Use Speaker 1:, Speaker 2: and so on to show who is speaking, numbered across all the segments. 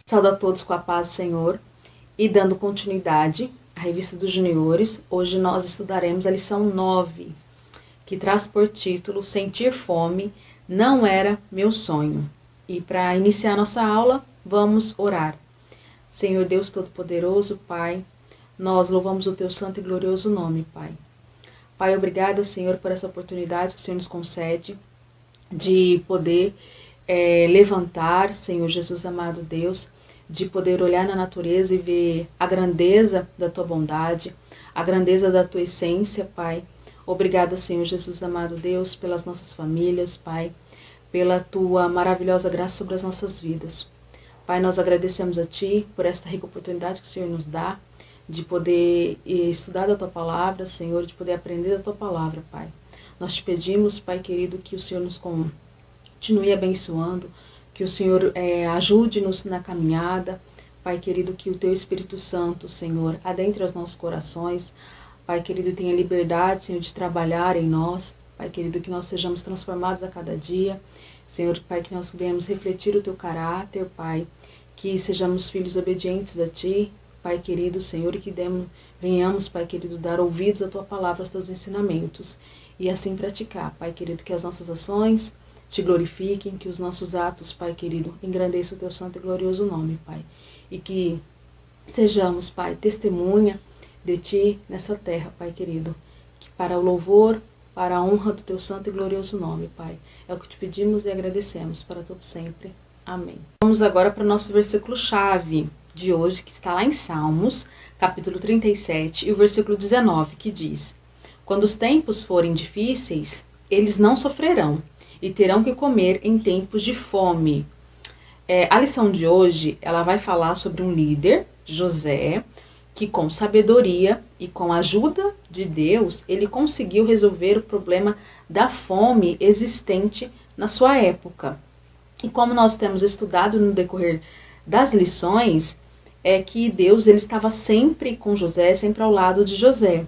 Speaker 1: Saúdo a todos com a paz do Senhor e dando continuidade à Revista dos Juniores, hoje nós estudaremos a lição 9, que traz por título Sentir Fome não era meu sonho. E para iniciar nossa aula, vamos orar. Senhor Deus Todo-Poderoso, Pai, nós louvamos o Teu santo e glorioso nome, Pai. Pai, obrigada, Senhor, por essa oportunidade que o Senhor nos concede de poder levantar, Senhor Jesus amado Deus, de poder olhar na natureza e ver a grandeza da Tua bondade, a grandeza da Tua essência, Pai. Obrigada, Senhor Jesus amado Deus, pelas nossas famílias, Pai, pela Tua maravilhosa graça sobre as nossas vidas. Pai, nós agradecemos a Ti por esta rica oportunidade que o Senhor nos dá de poder estudar da Tua palavra, Senhor, de poder aprender da Tua palavra, Pai. Nós te pedimos, Pai querido, que o Senhor nos continue abençoando, que o Senhor ajude-nos na caminhada, Pai querido, que o Teu Espírito Santo, Senhor, adentre os nossos corações, Pai querido, tenha liberdade, Senhor, de trabalhar em nós, Pai querido, que nós sejamos transformados a cada dia, Senhor, Pai, que nós venhamos refletir o Teu caráter, Pai, que sejamos filhos obedientes a Ti, Pai querido, Senhor, e que venhamos, Pai querido, dar ouvidos à Tua palavra, aos Teus ensinamentos, e assim praticar, Pai querido, que as nossas ações Te glorifiquem, que os nossos atos, Pai querido, engrandeçam o Teu santo e glorioso nome, Pai. E que sejamos, Pai, testemunha de Ti nessa terra, Pai querido. Que para o louvor, para a honra do Teu santo e glorioso nome, Pai. É o que Te pedimos e agradecemos para todo sempre. Amém. Vamos agora para o nosso versículo-chave de hoje, que está lá em Salmos, capítulo 37, e o versículo 19, que diz: Quando os tempos forem difíceis, eles não sofrerão, e terão que comer em tempos de fome. A lição de hoje, ela vai falar sobre um líder, José, que com sabedoria e com a ajuda de Deus, ele conseguiu resolver o problema da fome existente na sua época. E como nós temos estudado no decorrer das lições, é que Deus ele estava sempre com José, sempre ao lado de José.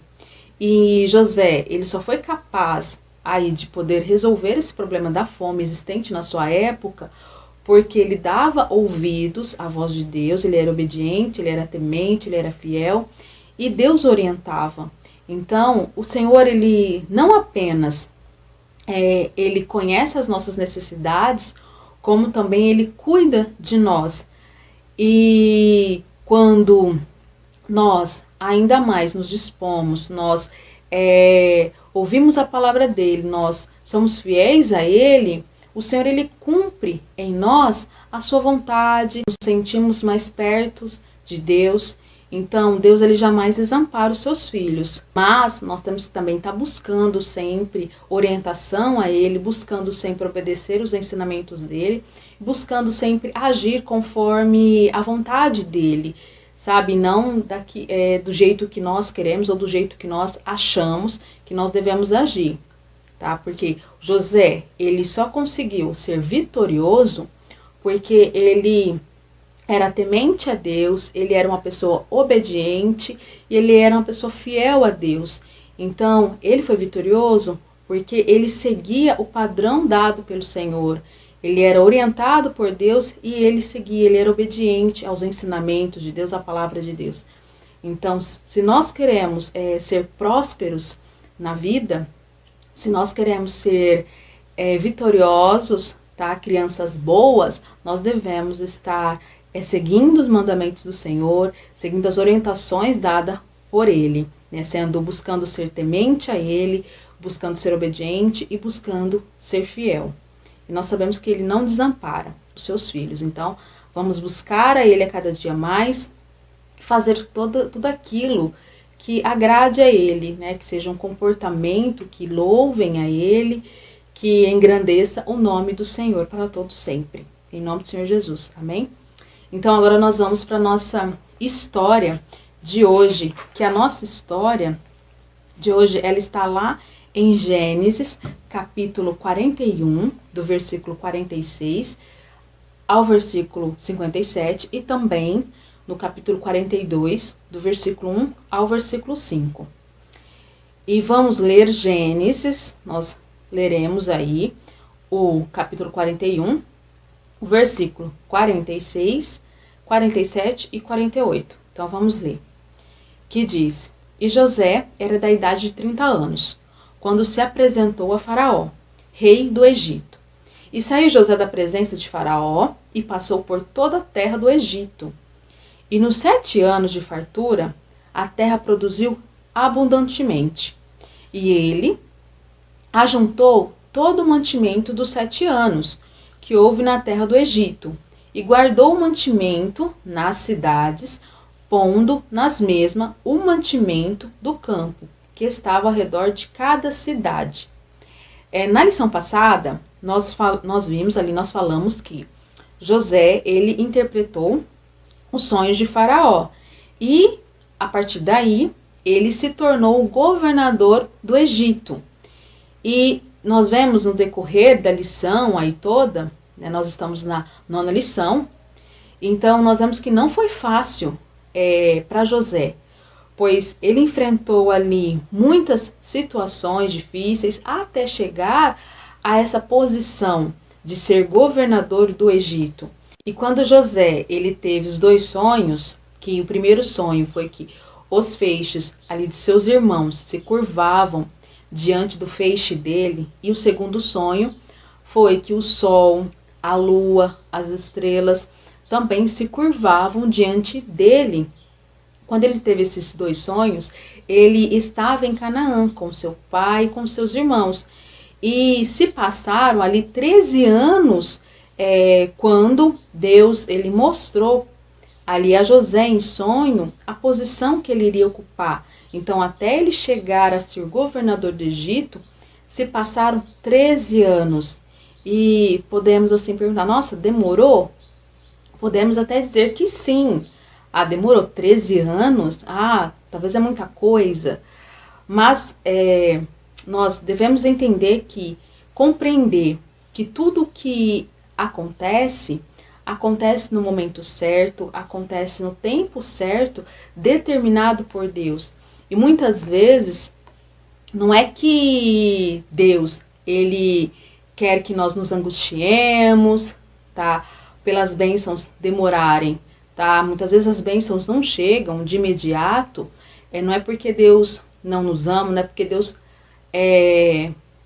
Speaker 1: E José, ele só foi capaz aí de poder resolver esse problema da fome existente na sua época, porque ele dava ouvidos à voz de Deus, ele era obediente, ele era temente, ele era fiel, e Deus orientava. Então, o Senhor, ele não apenas ele conhece as nossas necessidades, como também ele cuida de nós. E quando nós ainda mais nos dispomos, nós ouvimos a palavra dele, nós somos fiéis a ele, o Senhor ele cumpre em nós a sua vontade, nos sentimos mais perto de Deus. Então, Deus ele jamais desampara os seus filhos, mas nós temos que também estar buscando sempre orientação a ele, buscando sempre obedecer os ensinamentos dele, buscando sempre agir conforme a vontade dele, sabe? Não do jeito que nós queremos ou do jeito que nós achamos que nós devemos agir, tá? Porque José, ele só conseguiu ser vitorioso porque ele era temente a Deus, ele era uma pessoa obediente e ele era uma pessoa fiel a Deus. Então, ele foi vitorioso porque ele seguia o padrão dado pelo Senhor. Ele era orientado por Deus e ele seguia, ele era obediente aos ensinamentos de Deus, à palavra de Deus. Então, se nós queremos ser prósperos na vida, se nós queremos ser vitoriosos, tá? Crianças boas, nós devemos estar seguindo os mandamentos do Senhor, seguindo as orientações dadas por Ele, né? Buscando ser temente a Ele, buscando ser obediente e buscando ser fiel. E nós sabemos que Ele não desampara os seus filhos. Então, vamos buscar a Ele a cada dia mais, fazer tudo aquilo que agrade a Ele, né? Que seja um comportamento que louvem a Ele, que engrandeça o nome do Senhor para todo sempre. Em nome do Senhor Jesus. Amém? Então, agora nós vamos para a nossa história de hoje, que a nossa história de hoje, ela está lá em Gênesis, capítulo 41, do versículo 46 ao versículo 57, e também no capítulo 42, do versículo 1 ao versículo 5. E vamos ler Gênesis, nós leremos aí o capítulo 41, o versículo 46, 47 e 48. Então vamos ler. Que diz: E José era da idade de 30 anos, quando se apresentou a Faraó, rei do Egito. E saiu José da presença de Faraó e passou por toda a terra do Egito. E nos 7 anos de fartura, a terra produziu abundantemente. E ele ajuntou todo o mantimento dos 7 anos que houve na terra do Egito, e guardou o mantimento nas cidades, pondo nas mesmas o mantimento do campo, que estava ao redor de cada cidade. Na lição passada, nós falamos que José, ele interpretou os sonhos de Faraó, e a partir daí, ele se tornou o governador do Egito. E nós vemos no decorrer da lição aí toda, nós estamos na 9ª lição, então nós vemos que não foi fácil para José, pois ele enfrentou ali muitas situações difíceis até chegar a essa posição de ser governador do Egito. E quando José ele teve os 2 sonhos, que o primeiro sonho foi que os feixes ali de seus irmãos se curvavam diante do feixe dele, e o segundo sonho foi que o sol, a lua, as estrelas também se curvavam diante dele. Quando ele teve esses 2 sonhos, ele estava em Canaã com seu pai e com seus irmãos. E se passaram ali 13 anos quando Deus ele mostrou ali a José em sonho a posição que ele iria ocupar. Então, até ele chegar a ser governador do Egito, se passaram 13 anos. E podemos assim perguntar, nossa, demorou? Podemos até dizer que sim. Demorou 13 anos? Talvez é muita coisa. Mas nós devemos entender que, compreender que tudo que acontece no momento certo, acontece no tempo certo, determinado por Deus. E muitas vezes, não é que Deus, ele quer que nós nos angustiemos, tá? Pelas bênçãos demorarem, tá? Muitas vezes as bênçãos não chegam de imediato, não é porque Deus não nos ama, não é porque Deus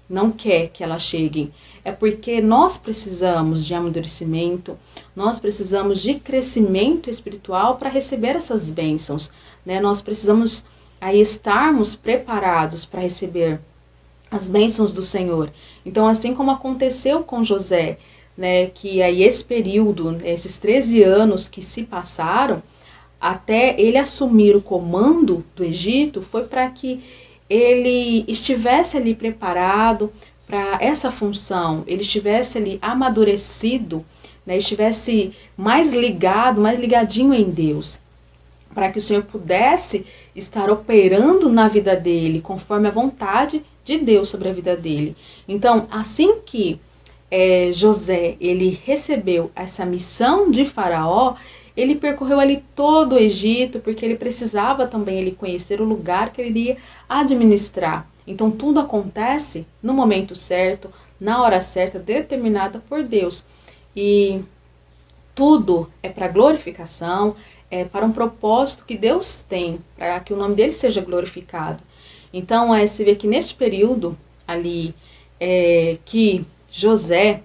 Speaker 1: não quer que elas cheguem, é porque nós precisamos de amadurecimento, nós precisamos de crescimento espiritual para receber essas bênçãos, né? Nós precisamos aí estarmos preparados para receber as bênçãos do Senhor. Então, assim como aconteceu com José, né, que aí esse período, esses 13 anos que se passaram, até ele assumir o comando do Egito, foi para que ele estivesse ali preparado para essa função, ele estivesse ali amadurecido, né, estivesse mais ligado, mais ligadinho em Deus, para que o Senhor pudesse estar operando na vida dele, conforme a vontade de Deus sobre a vida dele. Então, assim que José ele recebeu essa missão de Faraó, ele percorreu ali todo o Egito, porque ele precisava também ele conhecer o lugar que ele iria administrar. Então, tudo acontece no momento certo, na hora certa, determinada por Deus. E tudo é para glorificação, é para um propósito que Deus tem, para que o nome dele seja glorificado. Então, se vê que neste período ali, que José,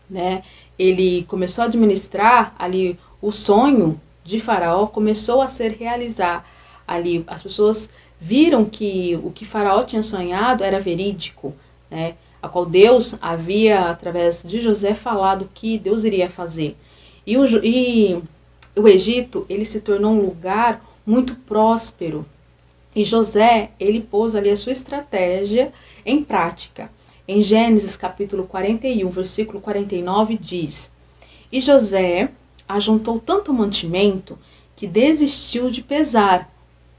Speaker 1: né, ele começou a administrar ali o sonho de Faraó, começou a ser realizado ali. As pessoas viram que o que Faraó tinha sonhado era verídico, né, a qual Deus havia, através de José, falado que Deus iria fazer. E o Egito, ele se tornou um lugar muito próspero. E José, ele pôs ali a sua estratégia em prática. Em Gênesis capítulo 41, versículo 49, diz: E José ajuntou tanto mantimento que desistiu de pesar,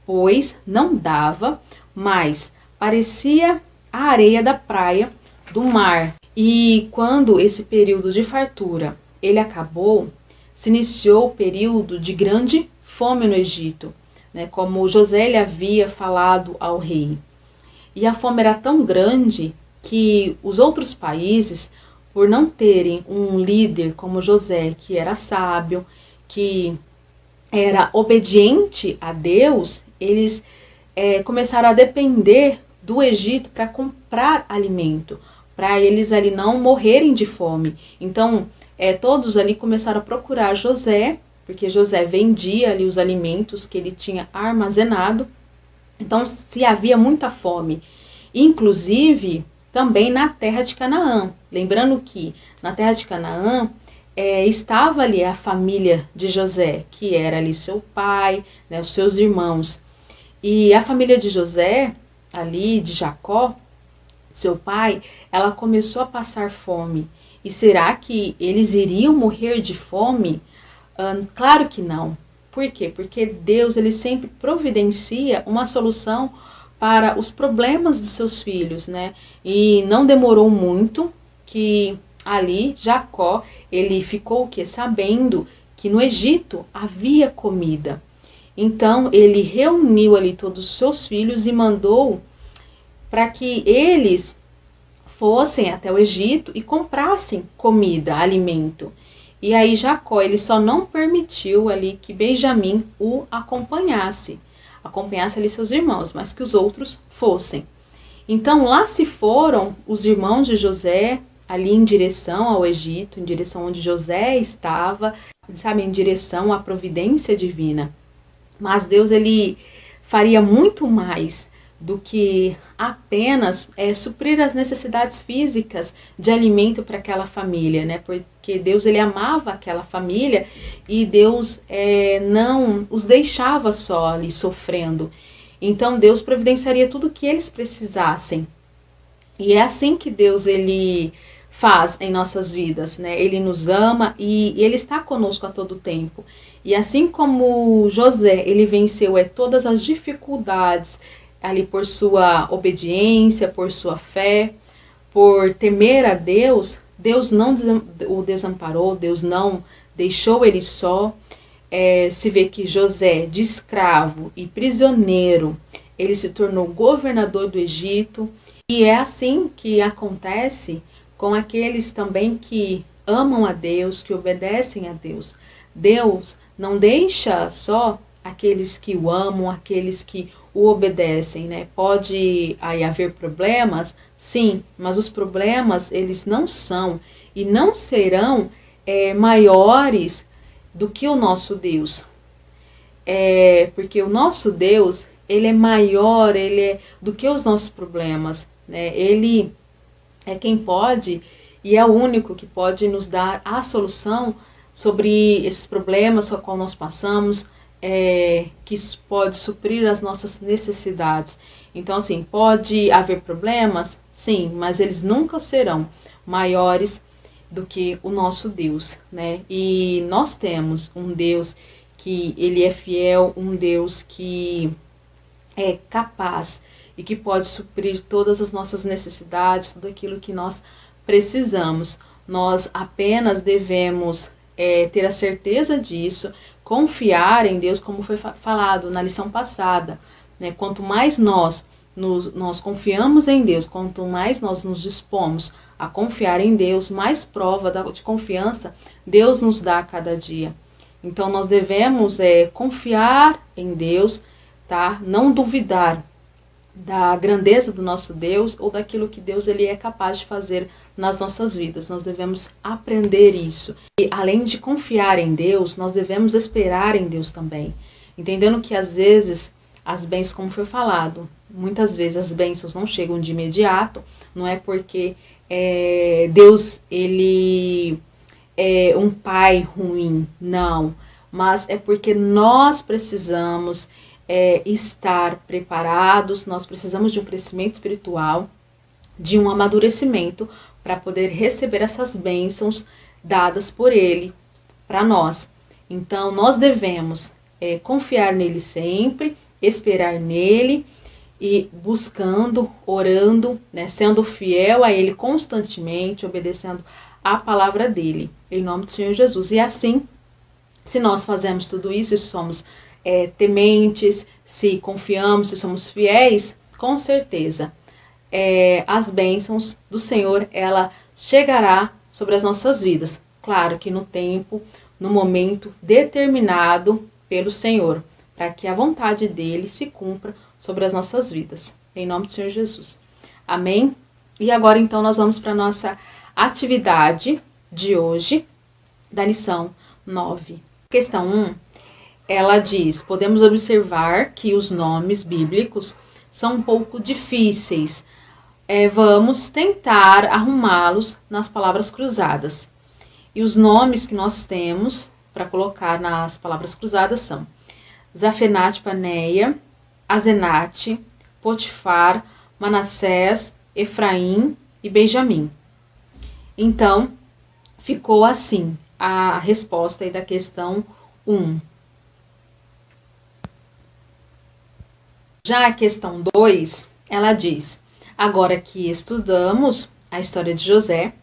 Speaker 1: pois não dava, mas parecia a areia da praia do mar. E quando esse período de fartura ele acabou, se iniciou o período de grande fome no Egito, né, como José ele havia falado ao rei. E a fome era tão grande que os outros países, por não terem um líder como José, que era sábio, que era obediente a Deus, eles começaram a depender do Egito para comprar alimento, para eles ali não morrerem de fome. Então, todos ali começaram a procurar José, porque José vendia ali os alimentos que ele tinha armazenado. Então, se havia muita fome, inclusive também na terra de Canaã. Lembrando que na terra de Canaã estava ali a família de José, que era ali seu pai, né, os seus irmãos. E a família de José, ali de Jacó, seu pai, ela começou a passar fome. E será que eles iriam morrer de fome? Claro que não. Por quê? Porque Deus ele sempre providencia uma solução para os problemas dos seus filhos, né? E não demorou muito que ali Jacó ele ficou o quê? Sabendo que no Egito havia comida. Então ele reuniu ali todos os seus filhos e mandou para que eles fossem até o Egito e comprassem comida, alimento. E aí Jacó, ele só não permitiu ali que Benjamim o acompanhasse ali seus irmãos, mas que os outros fossem. Então lá se foram os irmãos de José, ali em direção ao Egito, em direção onde José estava, sabe, em direção à providência divina. Mas Deus, ele faria muito mais do que apenas suprir as necessidades físicas de alimento para aquela família, né? Porque Deus ele amava aquela família e Deus não os deixava só ali sofrendo. Então Deus providenciaria tudo o que eles precisassem. E é assim que Deus ele faz em nossas vidas, né? Ele nos ama e ele está conosco a todo tempo. E assim como José, ele venceu todas as dificuldades ali por sua obediência, por sua fé, por temer a Deus, Deus não o desamparou, Deus não deixou ele só. Se vê que José, de escravo e prisioneiro, ele se tornou governador do Egito. E é assim que acontece com aqueles também que amam a Deus, que obedecem a Deus. Deus não deixa só aqueles que o amam, aqueles que o obedecem, né? Pode aí haver problemas, sim, mas os problemas eles não são e não serão maiores do que o nosso Deus. Porque o nosso Deus, ele é maior, ele é do que os nossos problemas, né? Ele é quem pode e é o único que pode nos dar a solução sobre esses problemas com os quais nós passamos, que pode suprir as nossas necessidades. Então, assim, pode haver problemas? Sim, mas eles nunca serão maiores do que o nosso Deus, né? E nós temos um Deus que ele é fiel, um Deus que é capaz e que pode suprir todas as nossas necessidades, tudo aquilo que nós precisamos. Nós apenas devemos ter a certeza disso, confiar em Deus, como foi falado na lição passada, né? Quanto mais nós confiamos em Deus, quanto mais nós nos dispomos a confiar em Deus, mais prova de confiança Deus nos dá a cada dia. Então nós devemos confiar em Deus, tá? Não duvidar da grandeza do nosso Deus ou daquilo que Deus ele é capaz de fazer nas nossas vidas. Nós devemos aprender isso. E além de confiar em Deus, nós devemos esperar em Deus também. Entendendo que às vezes as bênçãos, como foi falado, muitas vezes as bênçãos não chegam de imediato, não é porque Deus ele é um pai ruim, não. Mas é porque nós precisamos estar preparados, nós precisamos de um crescimento espiritual, de um amadurecimento para poder receber essas bênçãos dadas por Ele para nós. Então, nós devemos confiar nele sempre, esperar nele e buscando, orando, né, sendo fiel a Ele constantemente, obedecendo a palavra dele, em nome do Senhor Jesus. E assim, se nós fazemos tudo isso, se somos tementes, se confiamos, se somos fiéis, com certeza as bênçãos do Senhor, ela chegará sobre as nossas vidas. claro que no tempo, no momento determinado pelo Senhor, para que a vontade dele se cumpra sobre as nossas vidas. Em nome do Senhor Jesus. Amém? E agora então nós vamos para a nossa atividade de hoje, da lição 9. Questão 1, ela diz: podemos observar que os nomes bíblicos são um pouco difíceis. Vamos tentar arrumá-los nas palavras cruzadas. E os nomes que nós temos para colocar nas palavras cruzadas são Zafenate Paneia, Azenate, Potifar, Manassés, Efraim e Benjamim. Então, ficou assim a resposta aí da questão 1. Já a questão 2, ela diz: agora que estudamos a história de José,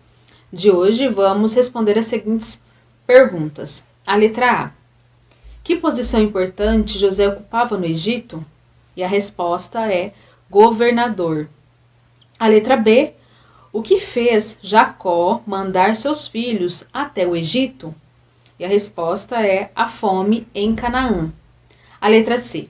Speaker 1: de hoje vamos responder as seguintes perguntas. A letra A: que posição importante José ocupava no Egito? E a resposta é governador. A letra B: o que fez Jacó mandar seus filhos até o Egito? E a resposta é a fome em Canaã. A letra C: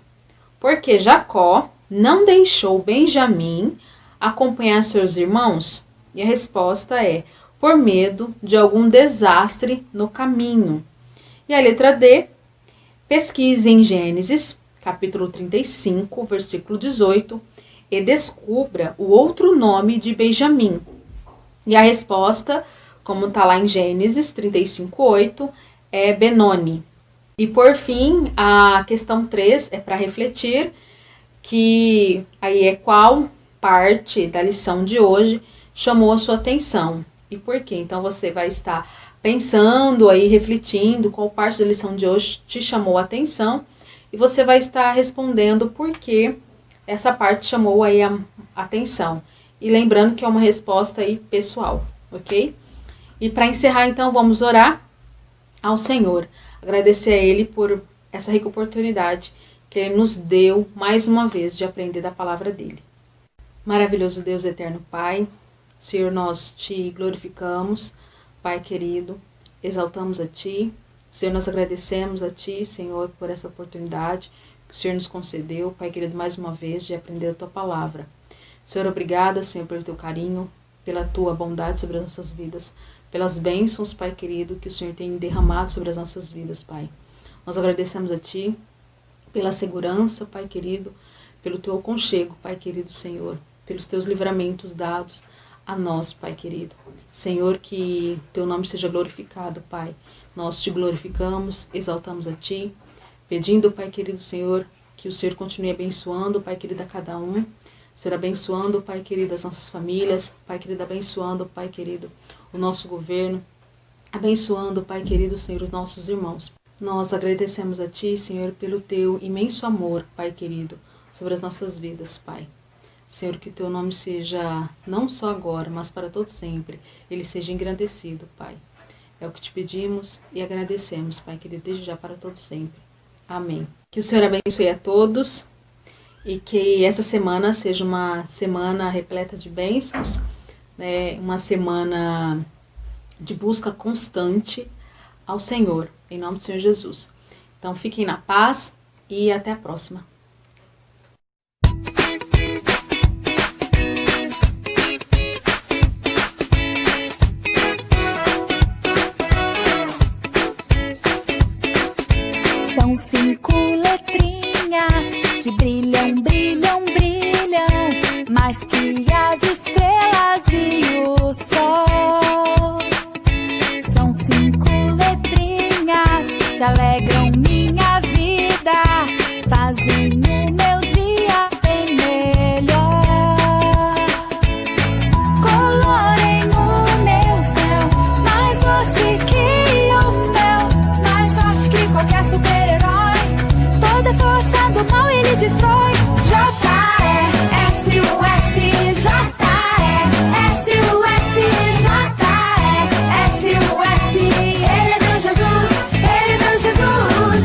Speaker 1: por que Jacó não deixou Benjamim acompanhar seus irmãos? E a resposta é por medo de algum desastre no caminho. E a letra D: pesquise em Gênesis, capítulo 35, versículo 18, e descubra o outro nome de Benjamim. E a resposta, como está lá em Gênesis 35:8, é Benoni. E por fim, a questão 3 é para refletir, que aí é qual parte da lição de hoje chamou a sua atenção e por quê. Então você vai estar pensando aí, refletindo qual parte da lição de hoje te chamou a atenção e você vai estar respondendo por que essa parte chamou aí a atenção. E lembrando que é uma resposta aí pessoal, ok? E para encerrar, então, vamos orar ao Senhor. Agradecer a Ele por essa rica oportunidade que Ele nos deu mais uma vez de aprender da palavra dEle. Maravilhoso Deus, eterno Pai, Senhor, nós te glorificamos, Pai querido, exaltamos a Ti. Senhor, nós agradecemos a Ti, Senhor, por essa oportunidade que o Senhor nos concedeu, Pai querido, mais uma vez de aprender a Tua palavra. Senhor, obrigada, Senhor, pelo Teu carinho, pela Tua bondade sobre as nossas vidas, pelas bênçãos, Pai querido, que o Senhor tem derramado sobre as nossas vidas, Pai. Nós agradecemos a Ti pela segurança, Pai querido, pelo Teu aconchego, Pai querido, Senhor, pelos Teus livramentos dados a nós, Pai querido. Senhor, que Teu nome seja glorificado, Pai. Nós Te glorificamos, exaltamos a Ti, pedindo, Pai querido, Senhor, que o Senhor continue abençoando, Pai querido, a cada um. Senhor, abençoando, Pai querido, as nossas famílias, Pai querido, abençoando, Pai querido, o nosso governo, abençoando, Pai querido, Senhor, os nossos irmãos. Nós agradecemos a Ti, Senhor, pelo Teu imenso amor, Pai querido, sobre as nossas vidas, Pai. Senhor, que Teu nome seja, não só agora, mas para todo sempre, Ele seja engrandecido, Pai. É o que Te pedimos e agradecemos, Pai querido, desde já para todo sempre. Amém. Que o Senhor abençoe a todos e que essa semana seja uma semana repleta de bênçãos, né? Uma semana de busca constante ao Senhor, em nome do Senhor Jesus. Então fiquem na paz e até a próxima.
Speaker 2: São 5 letrinhas que brilham, brilham, brilham, mais que as estrelas e o sol. São 5 letrinhas que alegram minha vida, fazem o meu dia bem melhor. Colorem o meu céu, mais doce que o mel, mais forte que qualquer super-herói. Toda força do mal ele destrói. Ele é meu Jesus,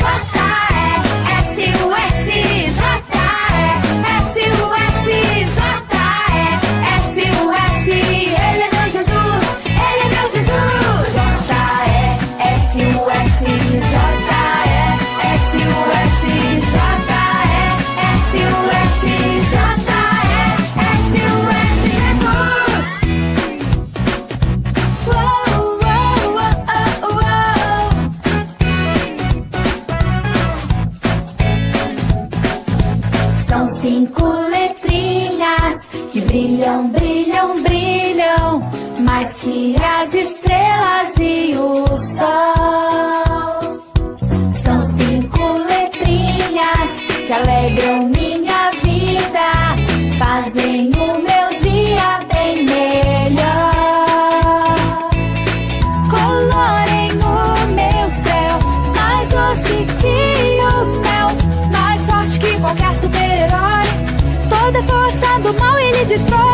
Speaker 2: as estrelas e o sol. São 5 letrinhas que alegram minha vida, fazem o meu dia bem melhor. Colorem o meu céu, mais doce que o mel, mais forte que qualquer super-herói. Toda força do mal ele destrói.